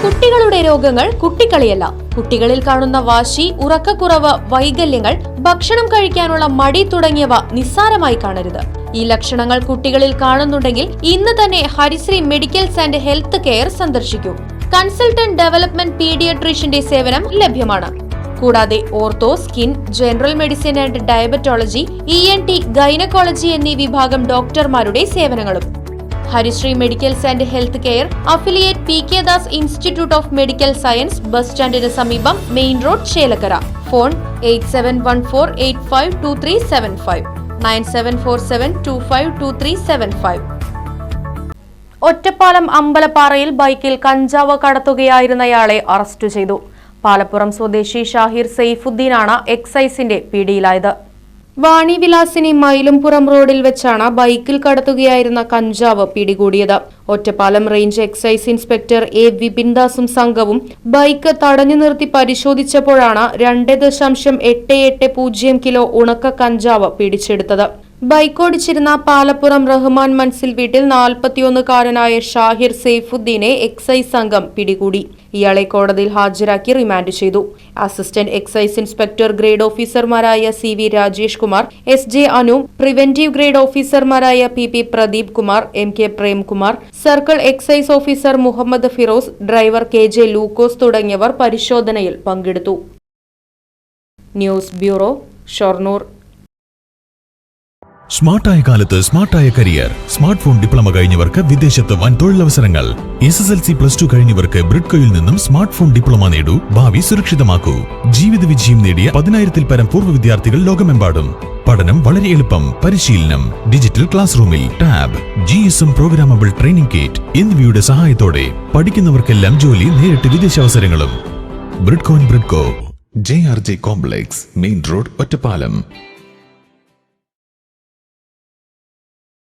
കുട്ടികളുടെ രോഗങ്ങൾ കുട്ടിക്കളിയല്ല. കുട്ടികളിൽ കാണുന്ന വാശി, ഉറക്കക്കുറവ്, വൈകല്യങ്ങൾ, ഭക്ഷണം കഴിക്കാനുള്ള മടി തുടങ്ങിയവ നിസ്സാരമായി കാണരുത്. ഈ ലക്ഷണങ്ങൾ കുട്ടികളിൽ കാണുന്നുണ്ടെങ്കിൽ ഇന്ന് തന്നെ Harisree medicals and health care സന്ദർശിക്കൂ. കൺസൾട്ടന്റ് ഡെവലപ്മെന്റ് പീഡിയാട്രീഷ്യന്റെ സേവനം ലഭ്യമാണ്. കൂടാതെ ortho, skin, general medicine and diabetology, ENT, gynaecology എന്നീ വിഭാഗം ഡോക്ടർമാരുടെ സേവനങ്ങളും. Harisree medicals and health care, affiliate PK Das institute of medical science, bus സ്റ്റാൻഡിന് സമീപം, main road, Chelakkara. Phone 8714852375 9747252375. Ottapalam അമ്പലപ്പാറയിൽ ബൈക്കിൽ കഞ്ചാവ് കടത്തുകയായിരുന്നയാളെ അറസ്റ്റ് ചെയ്തു. പാലപ്പുറം സ്വദേശി ഷാഹിർ സൈഫുദ്ദീനാണ് എക്സൈസിന്റെ പിടിയിലായത്. വാണിവിലാസിനി മയിലുംപുറം റോഡിൽ വെച്ചാണ് ബൈക്കിൽ കടത്തുകയായിരുന്ന കഞ്ചാവ് പിടികൂടിയത്. Ottapalam range excise inspector A. വിപിൻദാസും സംഘവും ബൈക്ക് തടഞ്ഞു നിർത്തി പരിശോധിച്ചപ്പോഴാണ് 2.880 കിലോ ഉണക്ക കഞ്ചാവ് പിടിച്ചെടുത്തത്. ബൈക്കോടിച്ചിരുന്ന പാലപ്പുറം റഹ്മാൻ മൻസിൽ വീട്ടിൽ 41-കാരനായ ഷാഹിർ സൈഫുദ്ദീനെ എക്സൈസ് സംഘം പിടികൂടി. ഇയാളെ കോടതിയിൽ ഹാജരാക്കി റിമാൻഡ് ചെയ്തു. അസിസ്റ്റന്റ് എക്സൈസ് ഇൻസ്പെക്ടർ ഗ്രേഡ് ഓഫീസർമാരായ CV Rajesh Kumar, SJ Anu, preventive grade ഓഫീസർമാരായ PP Pradeep Kumar, MK Premkumar, circle excise officer Muhammad Firoz, driver KJ Lukose തുടങ്ങിയവർ പരിശോധനയിൽ പങ്കെടുത്തു. News bureau, Shoranur. സ്മാർട്ടായ കാലത്ത് സ്മാർട്ടായ കരിയർ. സ്മാർട്ട് ഫോൺ ഡിപ്ലോമ കഴിഞ്ഞവർക്ക് വിദേശത്ത് വൻ തൊഴിലവസരങ്ങൾ. SSLC +2 കഴിഞ്ഞവർക്ക് ബ്രിഡ്കോയിൽ നിന്നും സ്മാർട്ട് ഫോൺ ഡിപ്ലോമ നേടൂ. ഭാവി സുരക്ഷിതമാക്കൂ. ജീവിത വിജയം നേടിയ 10,000-ൽ പരം പൂർവ്വ വിദ്യാർത്ഥികൾ ലോകമെമ്പാടും. പഠനം വളരെ എളുപ്പം. പരിശീലനം ഡിജിറ്റൽ ക്ലാസ് റൂമിൽ, tab, GSM programmable training kit എന്നിവയുടെ സഹായത്തോടെ പഠിക്കുന്നവർക്കെല്ലാം ജോലി, നേരിട്ട് വിദേശാവസരങ്ങളും. Bridco JRJ complex, main road, Ottapalam.